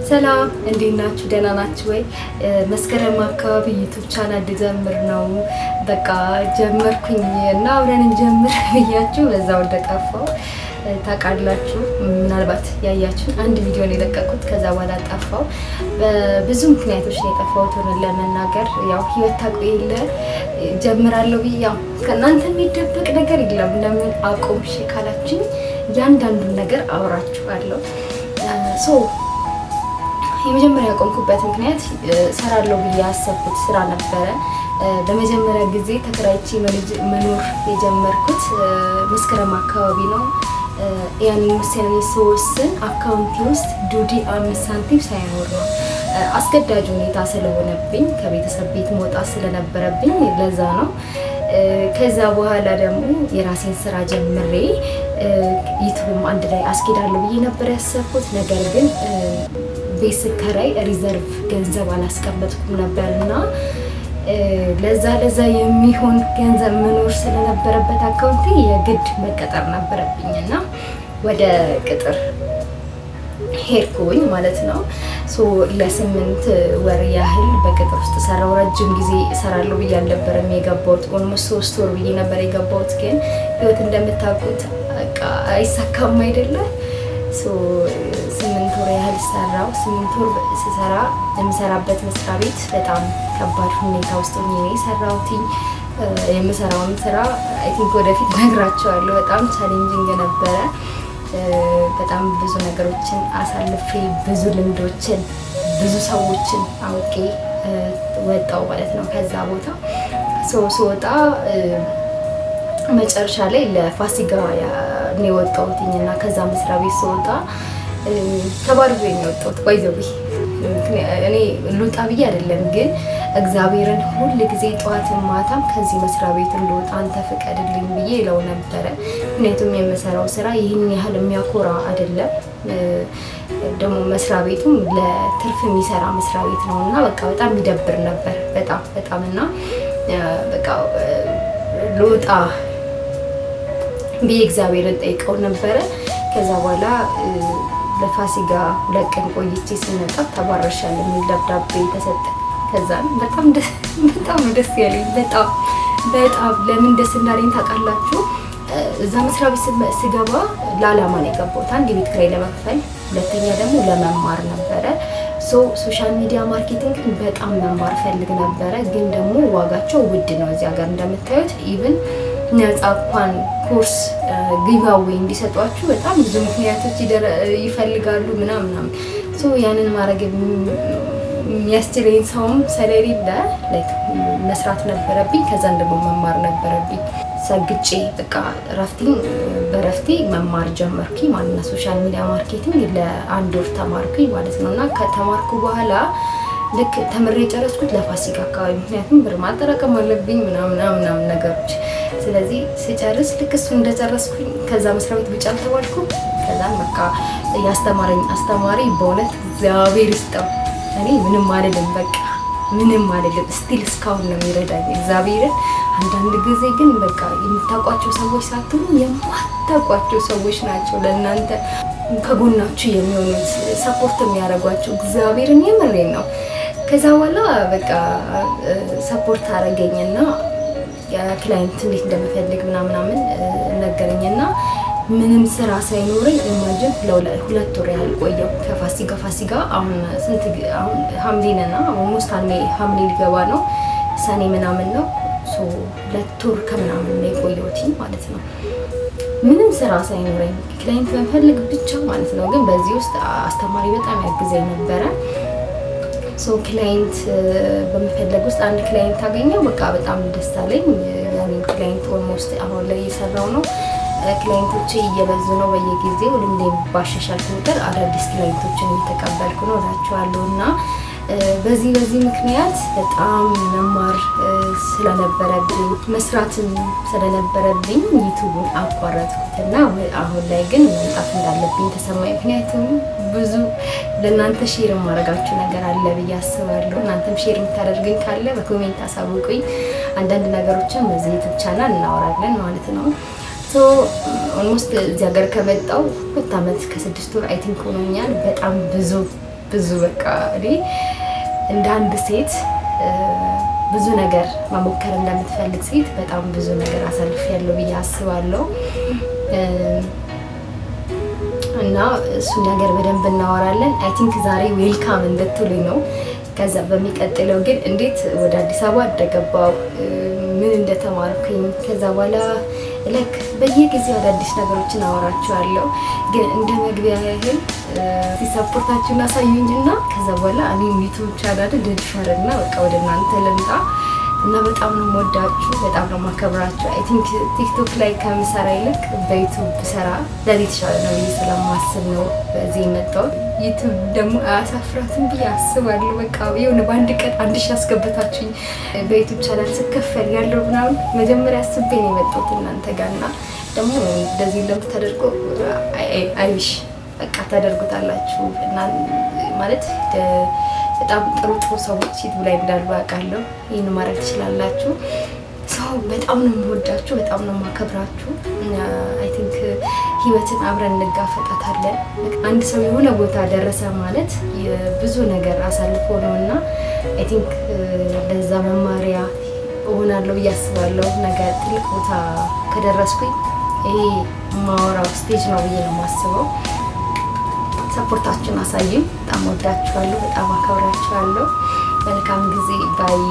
ሰላም እንዴት ናችሁ? ደህና ናችሁ ወይ? መስከረም አካባቢ ዩቲዩብ ቻናል ልጀምር ነው። በቃ ጀመርኩኝ እና አብረን እንጀምር ብያችሁ በዛው እንደጠፋው ታውቃላችሁ። ምናልባት ያያችሁ አንድ ቪዲዮ ነው የለቀኩት። ከዛ በኋላ ጠፋው። በብዙ ምክንያቶች ነው የጠፋሁት። ሆነን ለመናገር ያው ህይወት ታውቁ የለ ጀምራለሁ ብዬ ያው ከእናንተ የሚደበቅ ነገር የለም። ለምን አቆምሽ ካላችሁኝ እያንዳንዱን ነገር አወራችኋለሁ። የመጀመሪያ ያቆምኩበት ምክንያት ሰራለሁ ብዬ ያሰብኩት ስራ ነበረ። በመጀመሪያ ጊዜ ተከራይቼ መኖር የጀመርኩት መስከረም አካባቢ ነው። ያንን ውሳኔ ስወስን አካውንቴ ውስጥ ዱዲ 5 ሳንቲም ሳይኖር ነው። አስገዳጅ ሁኔታ ስለሆነብኝ ከቤተሰብ ቤት መውጣት ስለነበረብኝ ለዛ ነው። ከዛ በኋላ ደግሞ የራሴን ስራ ጀምሬ ዩቲዩብም አንድ ላይ አስኬዳለሁ ብዬ ነበር ያሰብኩት። ነገር ግን ቤት ስከራይ ሪዘርቭ ገንዘብ አላስቀመጥኩም ነበርና ለዛ የሚሆን ገንዘብ መኖር ስለነበረበት አካውንቴ የግድ መቀጠር ነበረብኝና ወደ ቅጥር ሄድኩኝ ማለት ነው። ለ8 ወር ያህል በቅጥር ውስጥ ሰራው። ረጅም ጊዜ እሰራለሁ ብዬ አልነበረም የገባሁት። ኦልሞስት 3 ወር ብዬ ነበር የገባሁት። ግን ህይወት እንደምታውቁት በቃ አይሳካም አይደለም። 8 ወር ያህል ሰራው። 8 ወር ስሰራ የምሰራበት መስሪያ ቤት በጣም ከባድ ሁኔታ ውስጥ ሆኜ ነው የሰራሁት። የምሰራውን ስራ አይ ቲንክ ወደፊት ነግራቸዋለሁ። በጣም ቻሌንጂንግ ነበረ። በጣም ብዙ ነገሮችን አሳልፌ ብዙ ልምዶችን ብዙ ሰዎችን አውቄ ወጣው ማለት ነው። ከዛ ቦታ ስወጣ መጨረሻ ላይ ለፋሲካ ነው የወጣሁትና ከዛ መስሪያ ቤት ስወጣ ተባርሬ ነው የወጣሁት። ባይዘው እኔ ልውጣ ብዬ አይደለም፣ ግን እግዚአብሔርን ሁል ጊዜ ጠዋትም ማታም ከዚህ መስሪያ ቤት እንደወጣ አንተ ፍቀድልኝ ብዬ እለው ነበረ። ምክንያቱም የምሰራው ስራ ይህን ያህል የሚያኮራ አይደለም። ደግሞ መስሪያ ቤቱም ለትርፍ የሚሰራ መስሪያ ቤት ነው እና በቃ በጣም ይደብር ነበር። በጣም እና በቃ ልውጣ ብዬ እግዚአብሔርን ጠይቀው ነበረ። ከዛ በኋላ ለፋሲካ 2 ቀን ቆይቼ ስመጣ ተባረሻል የሚል ደብዳቤ ተሰጠ። ከዛን በጣም ነው ደስ ያለኝ። በጣም ለምን ደስ እንዳለኝ ታውቃላችሁ? እዛ መስሪያ ቤት ስገባ ለዓላማ ነው የገባሁት። አንድ የቤት ኪራይ ለመክፈል፣ ሁለተኛ ደግሞ ለመማር ነበረ። ሶሻል ሚዲያ ማርኬቲንግ በጣም መማር ፈልግ ነበረ፣ ግን ደግሞ ዋጋቸው ውድ ነው እዚህ ሀገር እንደምታዩት። ኢቭን ነፃ እንኳን ኮርስ ጊቫዌ እንዲሰጧችሁ በጣም ብዙ ምክንያቶች ይፈልጋሉ ምናምን። ያንን ማድረግ የሚያስችለኝ ሰውም ስለሌለ መስራት ነበረብኝ። ከዛን ደግሞ መማር ነበረብኝ። ሰግጬ በቃ በረፍቴ መማር ጀመርኩኝ ማለት ነው። ሶሻል ሚዲያ ማርኬቲንግ ለ1 ወር ተማርኩኝ ማለት ነው። እና ከተማርኩ በኋላ ልክ ተምሬ ጨረስኩት ለፋሲካ አካባቢ። ምክንያቱም ብር ማጠራቀም አለብኝ ምናምን ነገሮች። ስለዚህ ስጨርስ ልክ እሱ እንደጨረስኩኝ ከዛ መስሪያ ቤት ብቻ አልተባልኩም። ከዛን በቃ ያስተማረኝ አስተማሪ በእውነት እግዚአብሔር ይስጠው። እኔ ምንም አይደለም፣ በቃ ምንም አይደለም። ስቲል እስካሁን ነው የሚረዳኝ እግዚአብሔርን። አንዳንድ ጊዜ ግን በቃ የምታውቋቸው ሰዎች ሳትሆኑ የማታውቋቸው ሰዎች ናቸው ለእናንተ ከጎናችሁ የሚሆኑት ሰፖርት የሚያደርጓቸው። እግዚአብሔርን የምሬን ነው። ከዛ በኋላ በቃ ሰፖርት አደረገኝና ክላይንት እንዴት እንደምፈልግ ምናምን ነገረኝና ምንም ስራ ሳይኖረኝ ኢማጂን ለ2 ወር ያህል ቆየሁ። ከፋሲካ አሁን ሐምሌ ነና ኦልሞስት ሐምሌ ሊገባ ነው፣ ሰኔ ምናምን ነው። 2 ወር ከምናምን ነው የቆየሁት ማለት ነው። ምንም ስራ ሳይኖረኝ ክላይንት መፈልግ ብቻ ማለት ነው። ግን በዚህ ውስጥ አስተማሪ በጣም ያግዘኝ ነበረ። ክላይንት በመፈለግ ውስጥ አንድ ክላይንት አገኘው። በቃ በጣም ደስ አለኝ። ያንን ክላይንት ኦልሞስት አሁን ላይ እየሰራው ነው። ክላይንቶቼ እየበዙ ነው በየጊዜው። ልምዴ ባሻሻል ቁጥር አዳዲስ ክላይንቶችን እየተቀበልኩ ነው እላቸዋለሁ። እና በዚህ ምክንያት በጣም መማር ስለነበረብኝ መስራትም ስለነበረብኝ ዩቲዩብን አቋረጥኩትና አሁን ላይ ግን መምጣት እንዳለብኝ ተሰማኝ። ምክንያቱም ብዙ ለእናንተ ሼር የማደርጋችሁ ነገር አለ ብዬ አስባለሁ። እናንተም ሼር የምታደርገኝ ካለ በኮሜንት አሳውቁኝ። አንዳንድ ነገሮችን በዚህ ዩቲዩብ ቻናል እናወራለን ማለት ነው። ኦልሞስት እዚህ ሀገር ከመጣሁ 2 ዓመት ከ6 ወር አይ ቲንክ ሆኖኛል። በጣም ብዙ ብዙ በቃ እኔ እንደ አንድ ሴት ብዙ ነገር መሞከር እንደምትፈልግ ሴት በጣም ብዙ ነገር አሳልፌያለሁ ብዬ አስባለሁ። እና እሱን ነገር በደንብ እናወራለን። አይ ቲንክ ዛሬ ዌልካም እንድትሉኝ ነው። ከዛ በሚቀጥለው ግን እንዴት ወደ አዲስ አበባ እንደገባው ምን እንደተማርኩኝ ከዛ በኋላ ላይክ በየጊዜው አዳዲስ ነገሮችን አወራችኋለሁ። ግን እንደ መግቢያ ያህል ሰፖርታችሁን አሳዩኝ እና ከዛ በኋላ እኔም ዩቲዩብ ቻናል ልድፈርና በቃ ወደ እናንተ ልምጣ እና በጣም ነው የምወዳችሁ፣ በጣም ነው የማከብራችሁ። አይ ቲንክ ቲክቶክ ላይ ከምሰራ ይልቅ በዩቲዩብ ብሰራ ለኔ የተሻለ ነው ብዬ ስለማስብ ነው በዚህ የመጣሁት። ዩቲዩብ ደግሞ አያሳፍራትም ብዬ አስባለሁ። በቃ የሆነ በአንድ ቀን 1000 አስገብታችሁኝ በዩቲዩብ ቻናል ስከፈል ያለው ምናምን መጀመሪያ አስቤ ነው የመጣሁት እናንተ ጋር እና ደግሞ እንደዚህ እንደምታደርጉ አይሽ በቃ ታደርጉታላችሁ እና ማለት በጣም ጥሩ ሰዎች ዩቲዩብ ላይ እንዳሉ አውቃለሁ። ይህን ማድረግ ትችላላችሁ። ሰው በጣም ነው የምወዳችሁ፣ በጣም ነው የማከብራችሁ። አይ ቲንክ ህይወትን አብረን እንጋፈጣታለን። አንድ ሰው የሆነ ቦታ ደረሰ ማለት ብዙ ነገር አሳልፎ ነው እና አይ ቲንክ ለዛ መማሪያ እሆናለሁ ብዬ አስባለሁ። ነገ ትልቅ ቦታ ከደረስኩኝ ይሄ ማወራው ስቴጅ ነው ብዬ ነው የማስበው። ሰፖርታችሁን አሳዩኝ። በጣም ወዳችኋለሁ፣ በጣም አከብራችኋለሁ። መልካም ጊዜ ባይ